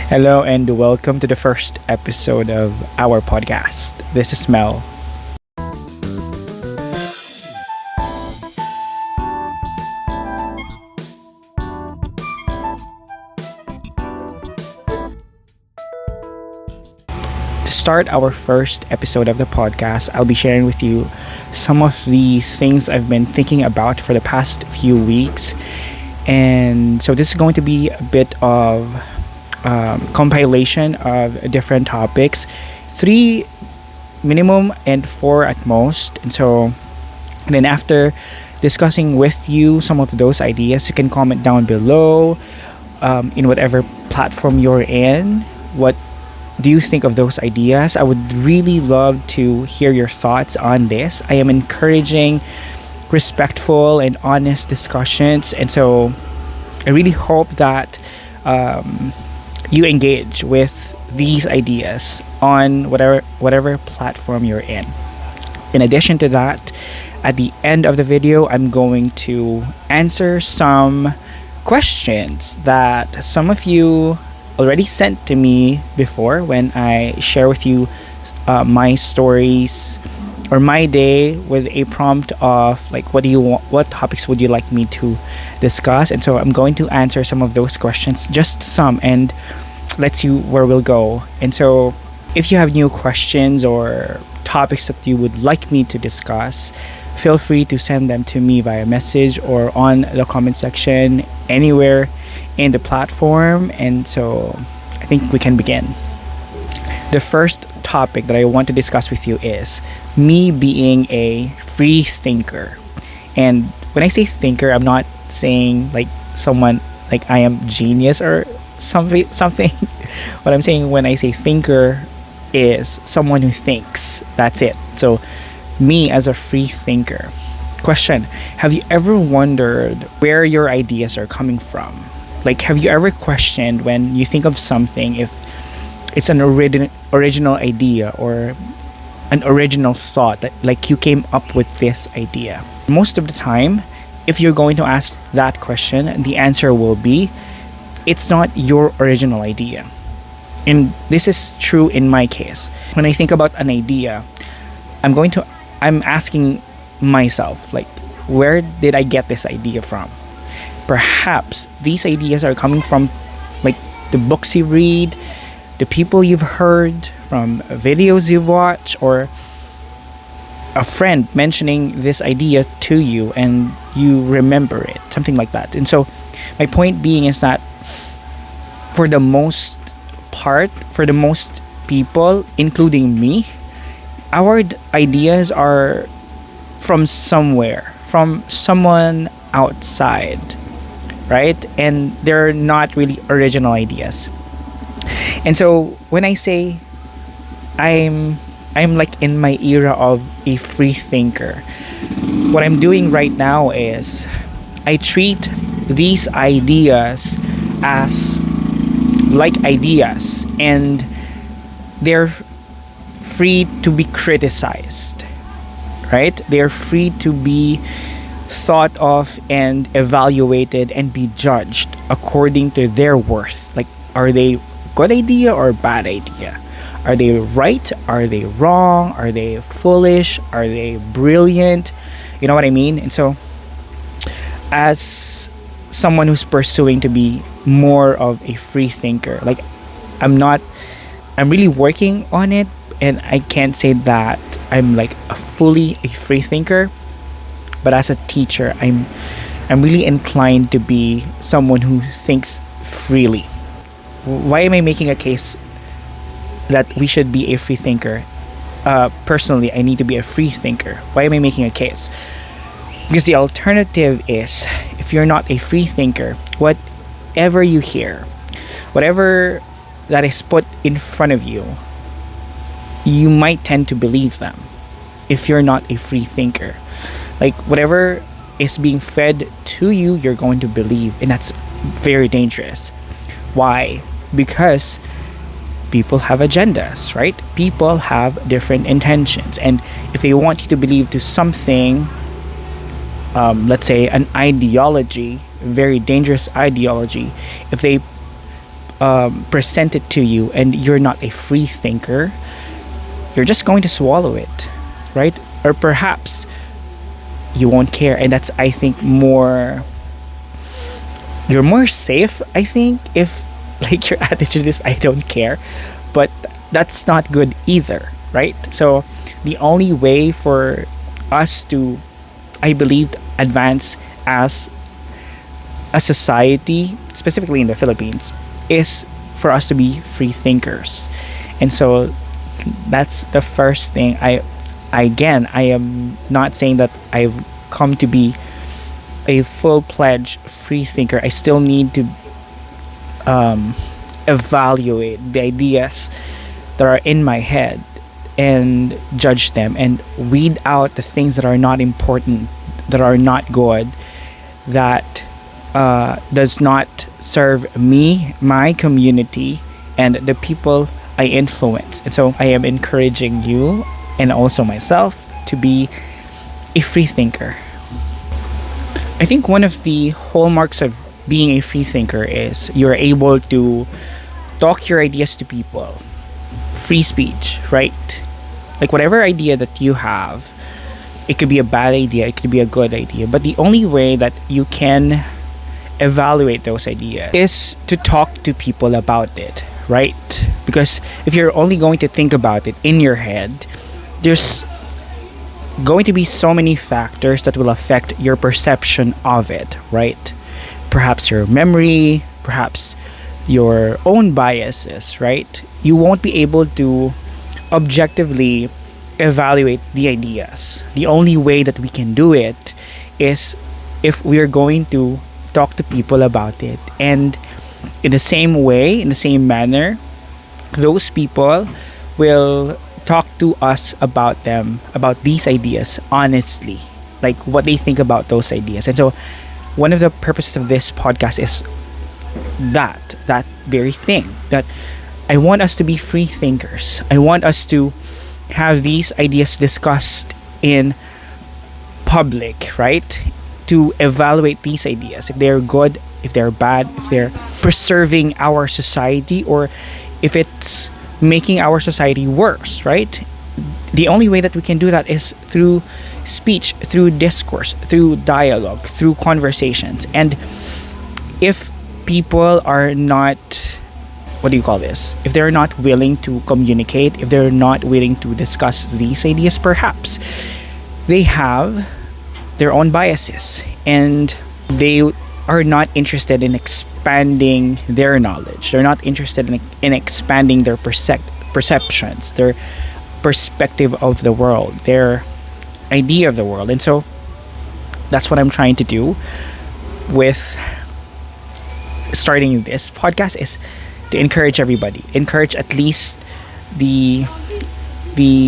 Hello and welcome to the first episode of our podcast. This is Mel. To start our first episode of the podcast, I'll be sharing with you some of the things I've been thinking about for the past few weeks. And so this is going to be a bit of compilation of different topics, three minimum and four at most. And then after discussing with you some of those ideas, you can comment down below in whatever platform you're in. What do you think of those ideas? I would really love to hear your thoughts on this. I am encouraging respectful and honest discussions, and so I really hope that you engage with these ideas on whatever platform you're in. In addition to that, at the end of the video, I'm going to answer some questions that some of you already sent to me before when I share with you my stories or my day with a prompt of like, what do you want, what topics would you like me to discuss? And so I'm going to answer some of those questions, just some, and let's see where we'll go. And so if you have new questions or topics that you would like me to discuss, feel free to send them to me via message or on the comment section anywhere in the platform. And so I think we can begin. The first topic that I want to discuss with you is me being a free thinker. And when I say thinker, I'm not saying like someone like I am genius or something. What I'm saying when I say thinker is someone who thinks. That's it. So me as a free thinker. Question: have you ever wondered where your ideas are coming from? Like, have you ever questioned when you think of something if it's an original idea or an original thought that like you came up with this idea? Most of the time, if you're going to ask that question, the answer will be it's not your original idea. And this is true in my case. When I think about an idea, I'm asking myself, like, where did I get this idea from? Perhaps these ideas are coming from like the books you read, the people you've heard, from videos you watch, or a friend mentioning this idea to you and you remember it, something like that. And so my point being is that for the most people, including me, our ideas are from somewhere, from someone outside, right? And they're not really original ideas. And so when I say I'm like in my era of a free thinker, what I'm doing right now is I treat these ideas as like ideas, and they're free to be criticized, right? They're free to be thought of and evaluated and be judged according to their worth. Like, are they good idea or bad idea? Are they right? Are they wrong? Are they foolish? Are they brilliant? You know what I mean? And so as someone who's pursuing to be more of a free thinker, like I'm really working on it, and I can't say that I'm like a fully a free thinker, but as a teacher, I'm really inclined to be someone who thinks freely. Why am I making a case that we should be a free thinker? Personally, I need to be a free thinker. Why am I making a case? Because the alternative is, if you're not a free thinker, whatever you hear, whatever that is put in front of you, you might tend to believe them if you're not a free thinker. Like, whatever is being fed to you, you're going to believe, and that's very dangerous. Why? Because people have agendas, right? People have different intentions, and if they want you to believe to something, let's say an ideology, very dangerous ideology, if they presented to you and you're not a free thinker, you're just going to swallow it, right? Or perhaps you won't care, and that's, I think, more, you're more safe, I think, if like your attitude is I don't care. But that's not good either, right? So the only way for us to, I believe, advance as a society, specifically in the Philippines, is for us to be free thinkers. And so that's the first thing. I am not saying that I've come to be a full-fledged free thinker. I still need to evaluate the ideas that are in my head and judge them and weed out the things that are not important, that are not good, that does not serve me, my community, and the people I influence. And so I am encouraging you and also myself to be a free thinker. I think one of the hallmarks of being a free thinker is you're able to talk your ideas to people. Free speech, right? Like whatever idea that you have, it could be a bad idea, it could be a good idea, but the only way that you can evaluate those ideas is to talk to people about it, right? Because if you're only going to think about it in your head, there's going to be so many factors that will affect your perception of it, right? Perhaps your memory, perhaps your own biases, right? You won't be able to objectively evaluate the ideas. The only way that we can do it is if we're going to talk to people about it. And in the same way, in the same manner, those people will talk to us about them, about these ideas, honestly, like what they think about those ideas. And so one of the purposes of this podcast is that very thing, that I want us to be free thinkers. I want us to have these ideas discussed in public, right? To evaluate these ideas, if they're good, if they're bad, if they're preserving our society, or if it's making our society worse, right? The only way that we can do that is through speech, through discourse, through dialogue, through conversations. And if people are not, what do you call this? If they're not willing to communicate, if they're not willing to discuss these ideas, perhaps they have their own biases and they are not interested in expanding their knowledge. They're not interested in expanding their perceptions, their perspective of the world, their idea of the world. And so that's what I'm trying to do with starting this podcast, is to encourage everybody, encourage at least the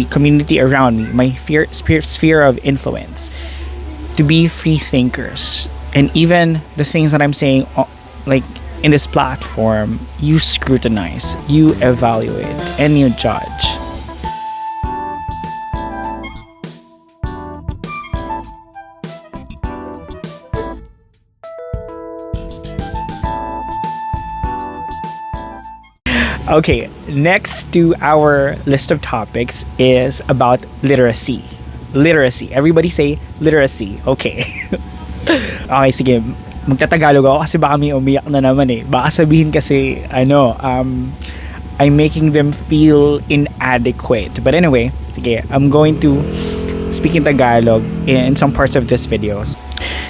community around me, my sphere of influence, to be free thinkers. And even the things that I'm saying, like in this platform, you scrutinize, you evaluate, and you judge. Okay, next to our list of topics is about literacy. Literacy. Everybody say literacy. Okay. Okay, sige. Magtatagalog ako kasi baka may umiyak na naman eh. Baka sabihin kasi, I'm making them feel inadequate. But anyway, sige, I'm going to speak in Tagalog in some parts of this videos.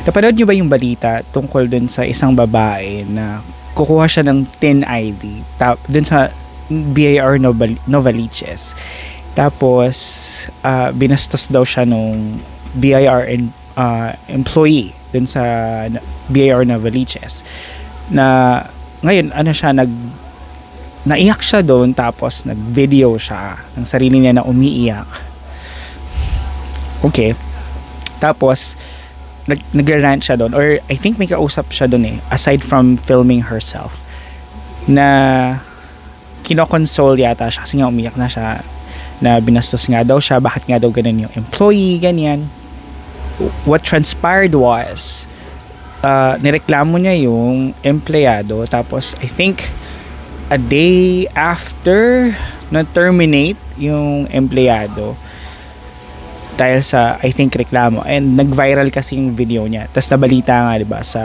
Napanood nyo ba yung balita tungkol dun sa isang babae na kukuha siya ng TIN ID dun sa BIR Novaliches. Tapos, binastos daw siya nung BIR employee dun sa BIR Novaliches. Na, ngayon, naiyak siya doon, tapos nag-video siya ng sarili niya na umiiyak. Okay. Tapos, nag-rant siya doon, or I think may kausap siya doon eh, aside from filming herself, na kinokonsole yata siya kasi nga umiyak na siya, na binastos nga daw siya, bakit nga daw ganun yung employee, ganyan. What transpired was, nireklamo niya yung empleyado, tapos I think a day after na-terminate yung empleyado dahil sa, I think, reklamo. And nag-viral kasi yung video niya. Tapos nabalita nga, diba, sa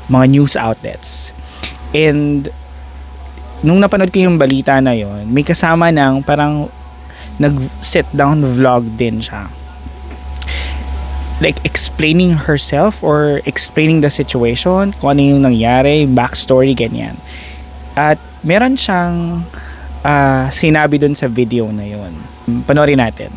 mga news outlets. And nung napanood ko yung balita na yon, may kasama ng parang nag-sit down vlog din siya. Like explaining herself or explaining the situation, kung ano yung nangyari, backstory, ganyan. At meron siyang sinabi dun sa video na yon. Panoorin natin.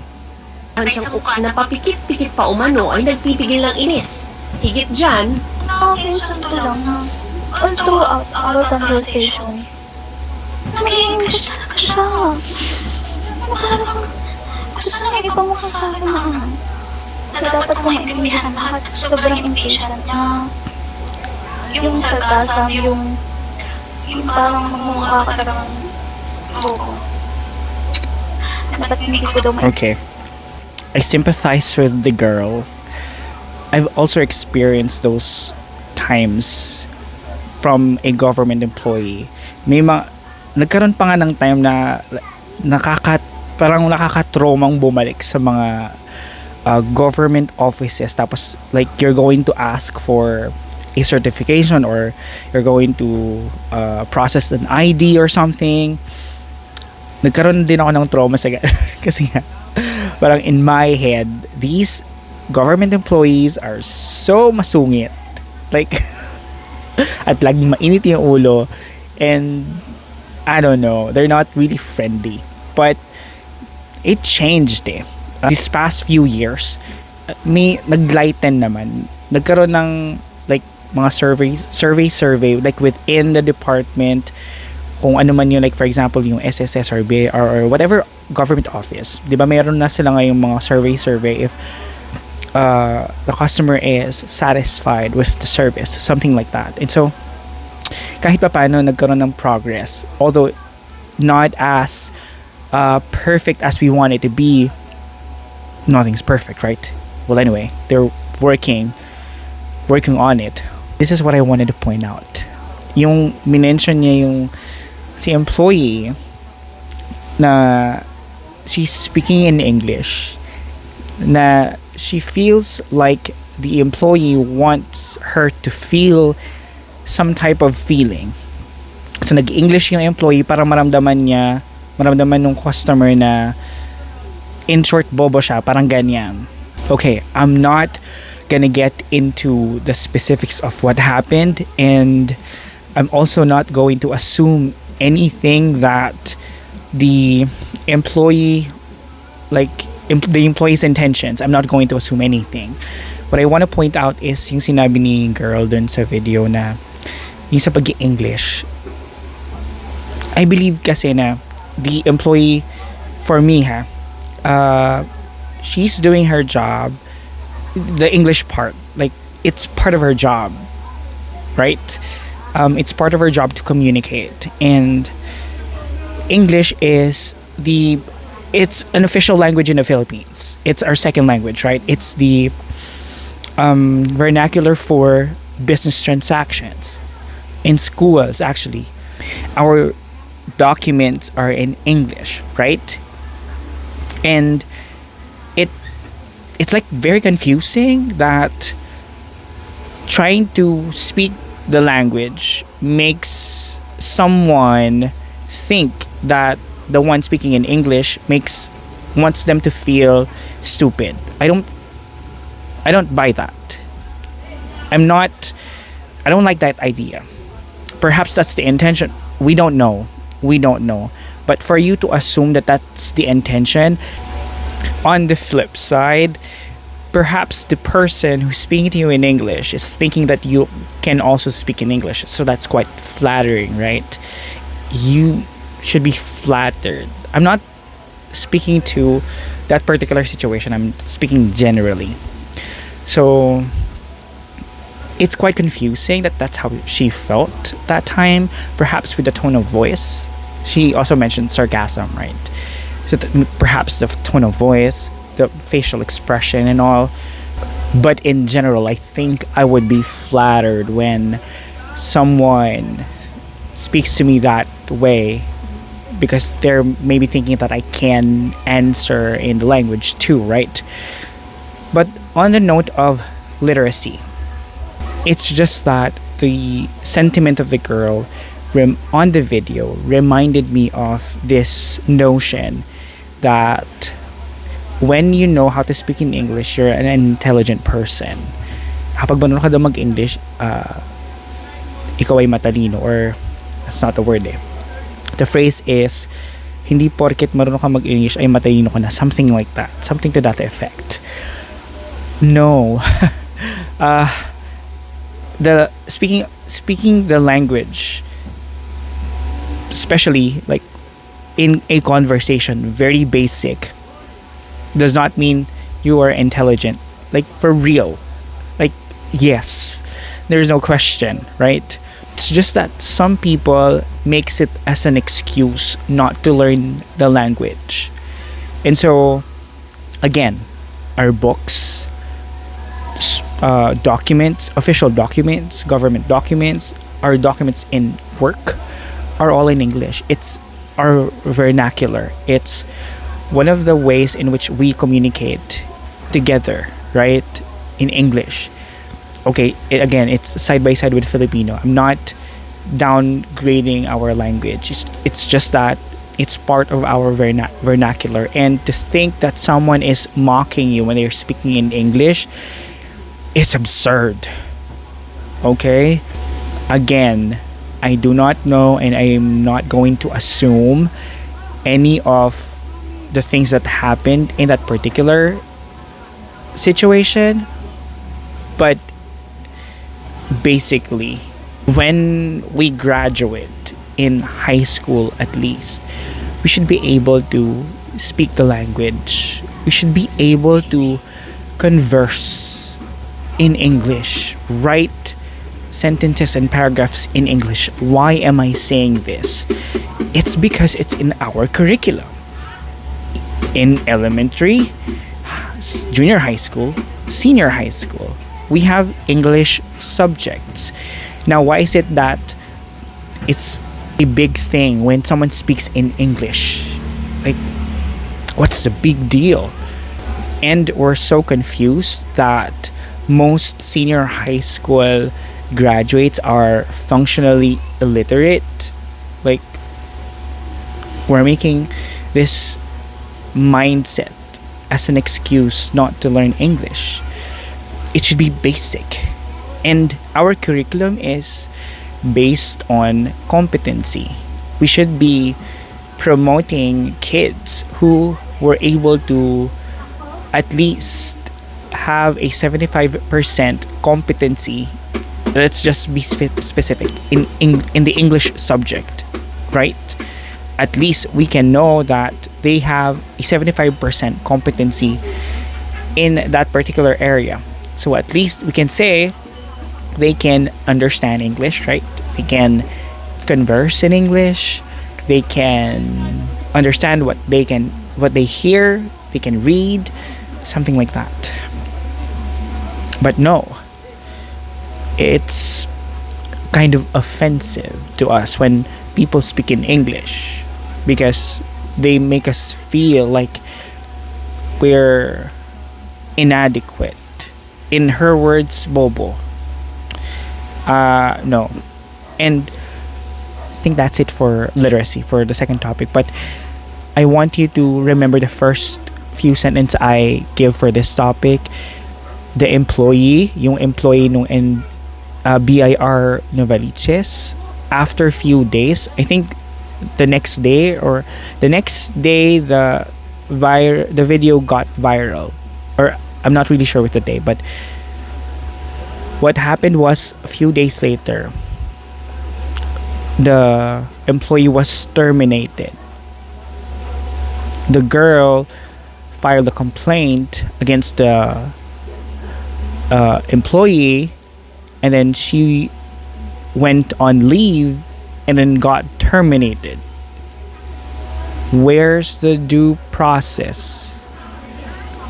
Ay sa mukha na papikit-pikit pa umano ay nagpipigil ng inis. Higit dyan, Nakakisundo lang na all throughout our conversation. Nag-i-English talaga siya. Parang gusto nang ipamukha sa akin na dapat kong maintindihan lahat. Sobrang impatient niya. Yung sarcasm, yung parang mamukha ka lang bobo. Dapat hindi ko daw Okay. I sympathize with the girl. I've also experienced those times from a government employee. May nagkaroon pa nga ng time na parang nakaka-traumang bumalik sa mga government offices, tapos like you're going to ask for a certification or you're going to process an ID or something. Nagkaroon din ako ng trauma sa kasi nga parang in my head, these government employees are so masungit. Like, at laging mainit yung ulo. And, I don't know, they're not really friendly. But, it changed eh. These past few years, may naglighten naman. Nagkaroon ng, like, mga survey, like, within the department, kung ano man yung, like, for example, yung SSS or whatever government office, di ba mayroon na sila ngayong mga survey if the customer is satisfied with the service, something like that. And so kahit pa paano nagkaroon ng progress, although not as perfect as we want it to be. Nothing's perfect, right? Well, anyway, they're working on it. This is what I wanted to point out. Yung minention niya yung si employee na she's speaking in English, na she feels like the employee wants her to feel some type of feeling. So nag-English yung employee para maramdaman ng customer na in short, bobo siya, parang ganyan. Okay, I'm not gonna get into the specifics of what happened, and I'm also not going to assume anything that the employee, the employee's intentions. I'm not going to assume anything. What I want to point out is yung sinabi ni girl dun sa video na yung sa pag-English. I believe kasi na the employee, for me she's doing her job, the English part, like it's part of her job, right? It's part of her job to communicate, and English is it's an official language in the Philippines. It's our second language, right? It's the vernacular for business transactions in schools. Actually, our documents are in English, right? And it's like very confusing that trying to speak the language makes someone think that the one speaking in English wants them to feel stupid. I don't buy that. I don't like that idea. Perhaps that's the intention. We don't know. But for you to assume that that's the intention, on the flip side, perhaps the person who's speaking to you in English is thinking that you can also speak in English. So that's quite flattering, right? You should be flattered. I'm not speaking to that particular situation. I'm speaking generally. So it's quite confusing that that's how she felt that time, perhaps with the tone of voice. She also mentioned sarcasm, right? So perhaps the tone of voice, the facial expression and all. But in general, I think I would be flattered when someone speaks to me that way because they're maybe thinking that I can answer in the language too, right? But on the note of literacy, it's just that the sentiment of the girl on the video reminded me of this notion that when you know how to speak in English, you're an intelligent person. Kapag marunong ka daw mag-English, ikaw ay matalino, or that's not the word eh. The phrase is, hindi porket marunong ka mag-English ay matalino ka na. Something like that. Something to that effect. No. The speaking the language, especially like in a conversation, very basic, does not mean you are intelligent. Like for real. Like yes, there's no question, right? It's just that some people makes it as an excuse not to learn the language. And so again, our books, documents, official documents, government documents, our documents in work are all in English. It's our vernacular. It's one of the ways in which we communicate together, right? In English. Okay, again, it's side by side with Filipino. I'm not downgrading our language. It's just that it's part of our vernacular. And to think that someone is mocking you when they're speaking in English, it's absurd. Okay? Again, I do not know, and I am not going to assume any of the things that happened in that particular situation. But basically, when we graduate in high school, at least, we should be able to speak the language. We should be able to converse in English, write sentences and paragraphs in English. Why am I saying this? It's because it's in our curriculum. In elementary, junior high school, senior high school, we have English subjects. Now, why is it that it's a big thing when someone speaks in English? Like, what's the big deal? And we're so confused that most senior high school graduates are functionally illiterate. Like, we're making this mindset as an excuse not to learn English. It should be basic. And our curriculum is based on competency. We should be promoting kids who were able to at least have a 75% competency. Let's just be specific in the English subject, right? At least we can know that they have a 75% competency in that particular area. So at least we can say they can understand English, right? They can converse in English. They can understand what they hear. They can read, something like that. But no, it's kind of offensive to us when people speak in English because they make us feel like we're inadequate. In her words, bobo. No. And I think that's it for literacy, for the second topic. But I want you to remember the first few sentences I give for this topic. The employee, yung employee nung BIR Novaliches, after few days, I think the next day the video got viral, or I'm not really sure with the day, but what happened was a few days later the employee was terminated. The girl filed a complaint against the employee, and then she went on leave and then got terminated. Where's the due process?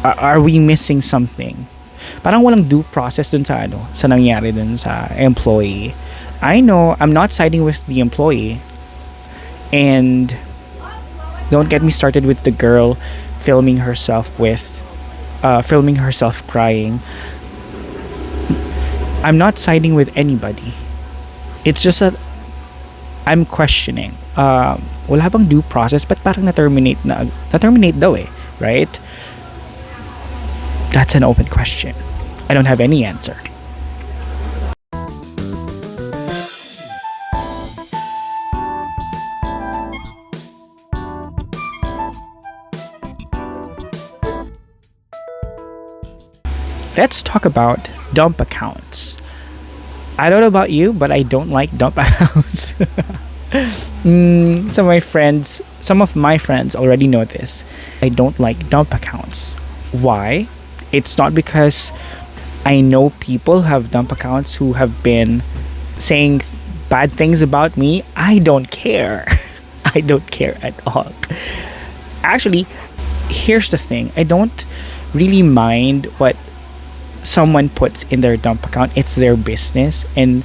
Are we missing something? Parang walang due process dun sa sa nangyari dun sa employee. I know I'm not siding with the employee. And don't get me started with the girl filming herself crying. I'm not siding with anybody. It's just that I'm questioning. Wala bang due process? But parang na-terminate daw eh, right? That's an open question. I don't have any answer. Let's talk about dump accounts. I don't know about you, but I don't like dump accounts. Some of my friends already know this. I don't like dump accounts. Why? It's not because I know people have dump accounts who have been saying bad things about me. I don't care. I don't care at all. Actually, here's the thing. I don't really mind what someone puts in their dump account. It's their business, and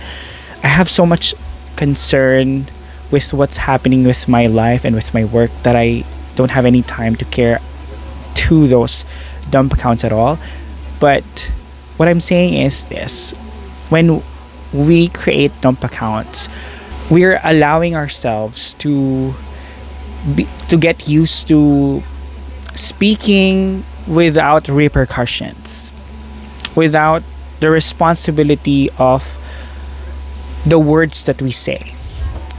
I have so much concern with what's happening with my life and with my work that I don't have any time to care to those dump accounts at all. But what I'm saying is this: when we create dump accounts, we're allowing ourselves to get used to speaking without repercussions, without the responsibility of the words that we say,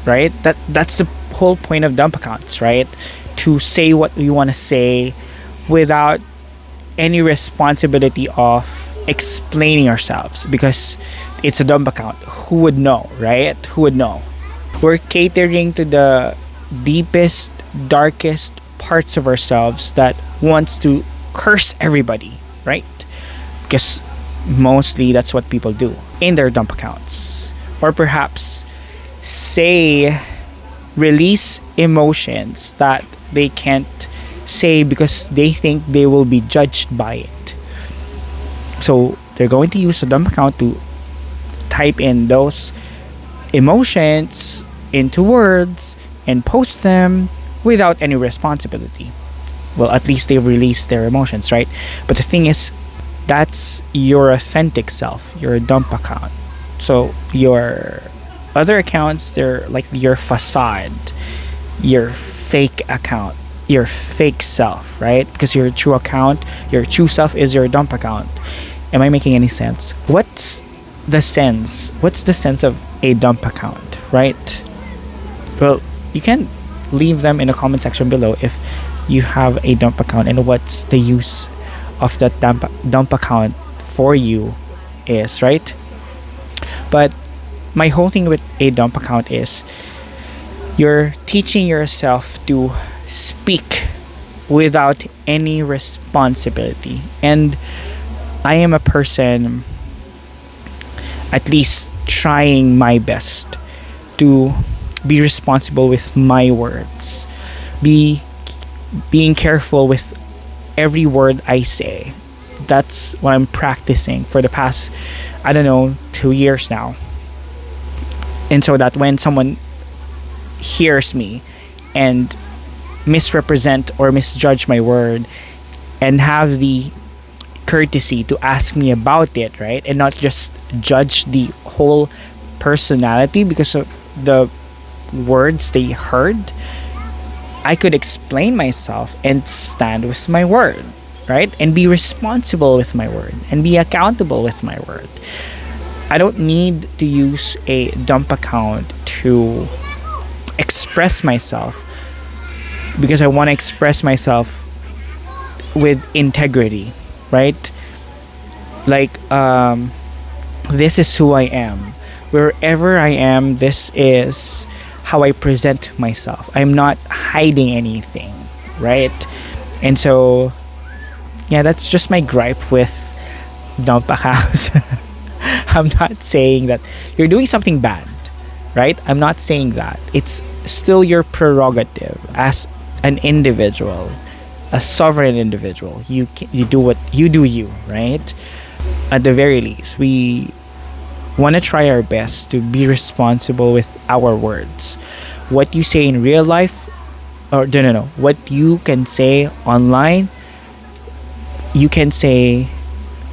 right? That's the whole point of dump accounts, right? To say what we want to say without any responsibility of explaining ourselves, because it's a dump account. Who would know, right? Who would know? We're catering to the deepest, darkest parts of ourselves that wants to curse everybody, right? Because mostly that's what people do in their dump accounts. Or perhaps release emotions that they can't say because they think they will be judged by it. So they're going to use a dump account to type in those emotions into words and post them without any responsibility. Well, at least they've released their emotions, right? But the thing is, that's your authentic self, your dump account. So your other accounts, they're like your facade, your fake account, your fake self, right? Because your true account, your true self is your dump account. Am I making any sense? What's the sense of a dump account, right? Well, you can leave them in the comment section below if you have a dump account and what's the use of that dump account for you is, right? But my whole thing with a dump account is you're teaching yourself to speak without any responsibility. And I am a person, at least trying my best to be responsible with my words, being careful with every word I say. That's what I'm practicing for the past, 2 years now. And so that when someone hears me and misrepresent or misjudge my word and have the courtesy to ask me about it, right? And not just judge the whole personality because of the words they heard, I could explain myself and stand with my word, right? And be responsible with my word and be accountable with my word. I don't need to use a dump account to express myself, because I want to express myself with integrity, right? Like, this is who I am. Wherever I am, this is how I present myself. I'm not hiding anything, right? And so, yeah, that's just my gripe with dump accounts. I'm not saying that you're doing something bad, right? I'm not saying that. It's still your prerogative as an individual, a sovereign individual. You do what you do, right? At the very least, we want to try our best to be responsible with our words. What you say in real life, or no, what you can say online, you can say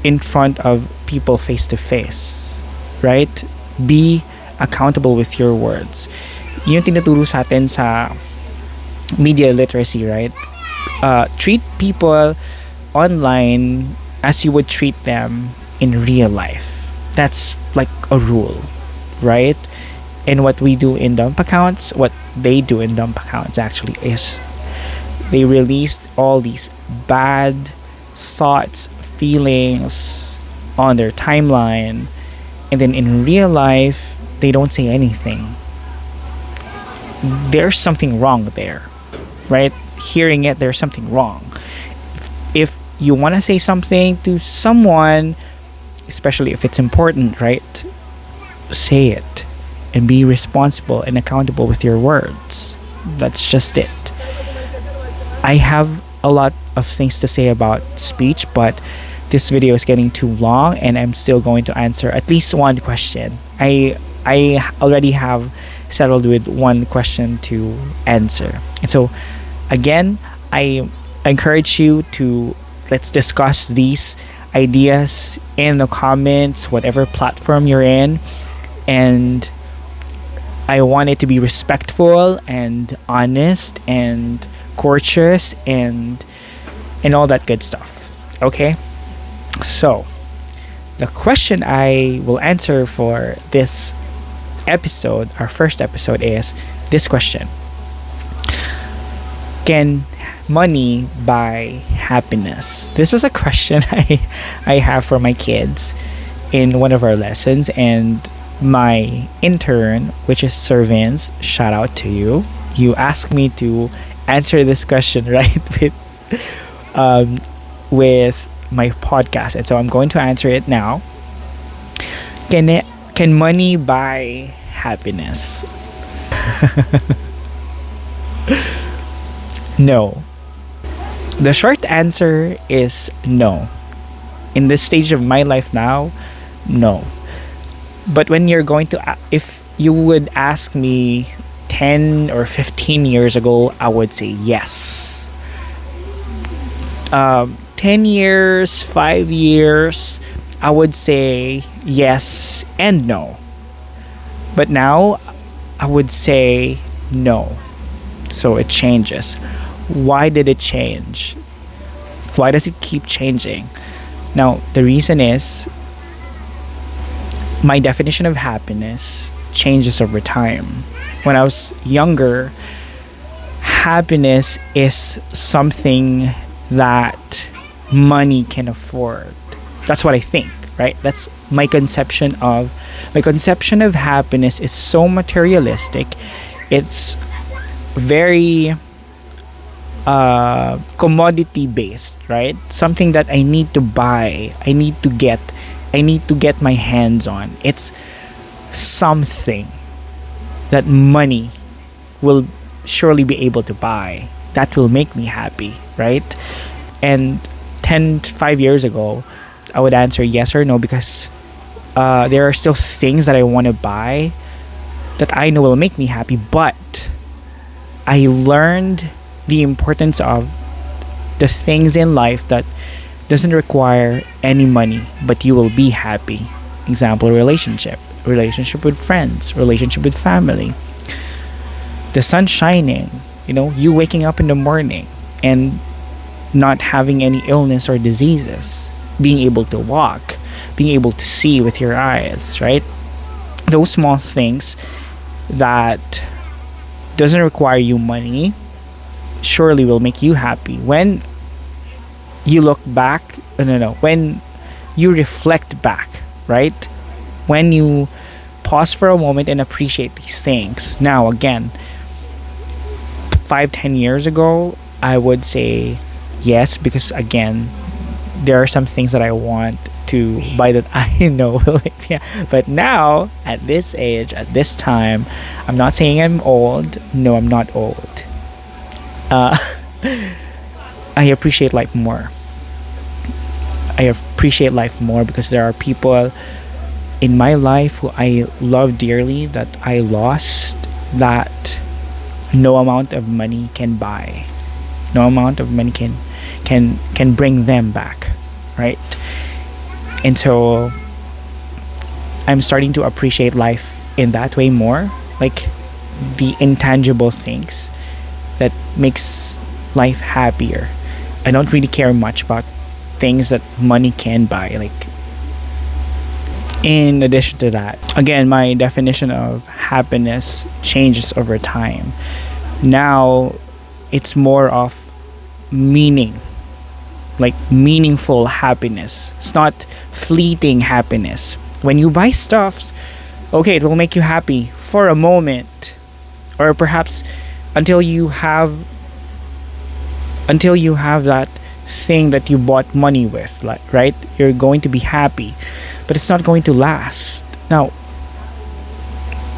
in front of people face to face, right? Be accountable with your words. Yung tinuturo sa atin sa media literacy, right? Treat people online as you would treat them in real life. That's like a rule, right? And what we do in dump accounts, what they do in dump accounts actually is they release all these bad thoughts, feelings on their timeline, and then in real life they don't say anything. There's something wrong there, right? Hearing it, there's something wrong. If you want to say something to someone, especially if it's important, right? Say it and be responsible and accountable with your words. That's just it. I have a lot of things to say about speech, but this video is getting too long and I'm still going to answer at least one question. I already have settled with one question to answer. And so again, I encourage you to let's discuss these ideas in the comments, whatever platform you're in. And I want it to be respectful and honest and courteous and all that good stuff. Okay? So, the question I will answer for this episode, our first episode, is this question: can money buy happiness? This was a question I have for my kids in one of our lessons, and my intern, which is Sir Vince, shout out to you. You asked me to answer this question, right, with my podcast, and so I'm going to answer it now. Can money buy happiness? No. The short answer is no. In this stage of my life now, no. But when you're going to, if you would ask me 10 or 15 years ago, I would say yes. 10 years, 5 years, I would say yes and no. But now, I would say no. So it changes. Why did it change? Why does it keep changing? Now, the reason is my definition of happiness changes over time. When I was younger, happiness is something that money can afford. That's what I think, right? That's my conception of happiness is so materialistic. It's very commodity based, right? Something that I need to buy, I need to get my hands on. It's something that money will surely be able to buy, that will make me happy, right? And 5 years ago, I would answer yes or no, because there are still things that I want to buy that I know will make me happy, but I learned the importance of the things in life that doesn't require any money, but you will be happy. Example, relationship with friends, relationship with family, the sun shining, you waking up in the morning and not having any illness or diseases, being able to walk, being able to see with your eyes, right? Those small things that doesn't require you money surely will make you happy. When you look back, when you reflect back, right? When you pause for a moment and appreciate these things. Now, again, 5-10 years ago, I would say yes, because again, there are some things that I want to buy that I know will make me happy. But now, at this age, at this time, I'm not saying I'm old. No, I'm not old. I appreciate life more. I appreciate life more because there are people in my life who I love dearly that I lost, that no amount of money can buy. No amount of money can bring them back, right? And so I'm starting to appreciate life in that way more, like the intangible things that makes life happier. I don't really care much about things that money can buy. Like, in addition to that, again, my definition of happiness changes over time. Now it's more of meaning, like meaningful happiness. It's not fleeting happiness. When you buy stuffs, okay, it will make you happy for a moment, or perhaps until you have that thing that you bought money with, like, right? You're going to be happy, but it's not going to last. Now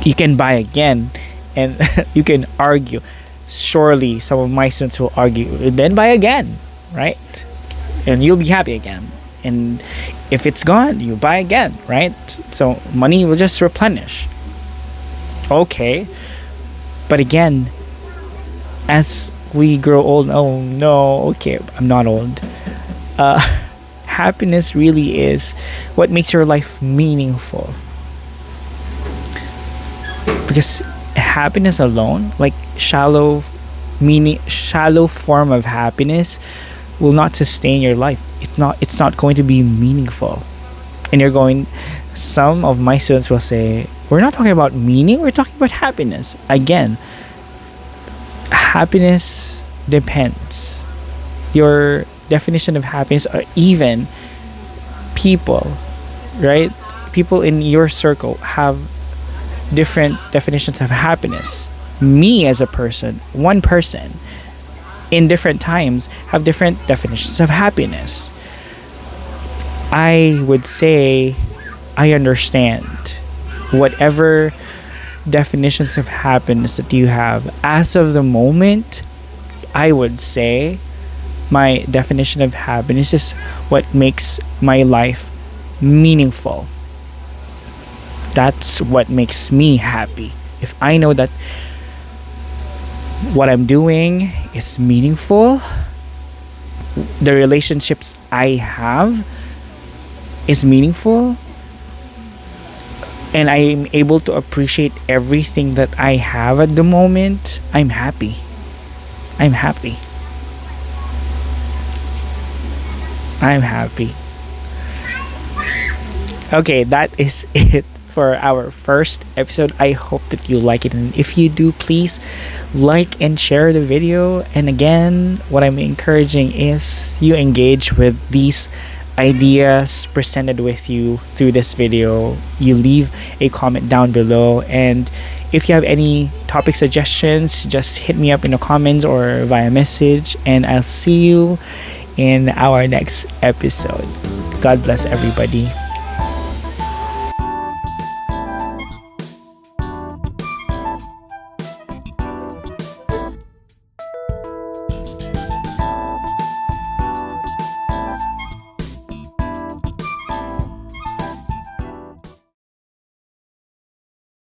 you can buy again, and you can argue. Surely some of my students will argue, then buy again, right? And you'll be happy again. And if it's gone, you buy again, right? So money will just replenish. Okay, but again, as we grow old, oh no, okay, I'm not old. Happiness really is what makes your life meaningful. Because happiness alone, like shallow form of happiness, will not sustain your life. It's not going to be meaningful. And some of my students will say, we're not talking about meaning, we're talking about happiness. Again, happiness depends. Your definition of happiness, or even people, right? People in your circle have different definitions of happiness. Me as a person, one person, in different times have different definitions of happiness. I would say I understand whatever definitions of happiness that you have. As of the moment, I would say my definition of happiness is what makes my life meaningful. That's what makes me happy. If I know that what I'm doing is meaningful, the relationships I have is meaningful, and I'm able to appreciate everything that I have at the moment, I'm happy. I'm happy. I'm happy. Okay, that is it for our first episode. I hope that you like it, and if you do, please like and share the video. And again, what I'm encouraging is you engage with these ideas presented with you through this video. You leave a comment down below, and if you have any topic suggestions, just hit me up in the comments or via message, and I'll see you in our next episode. God bless everybody.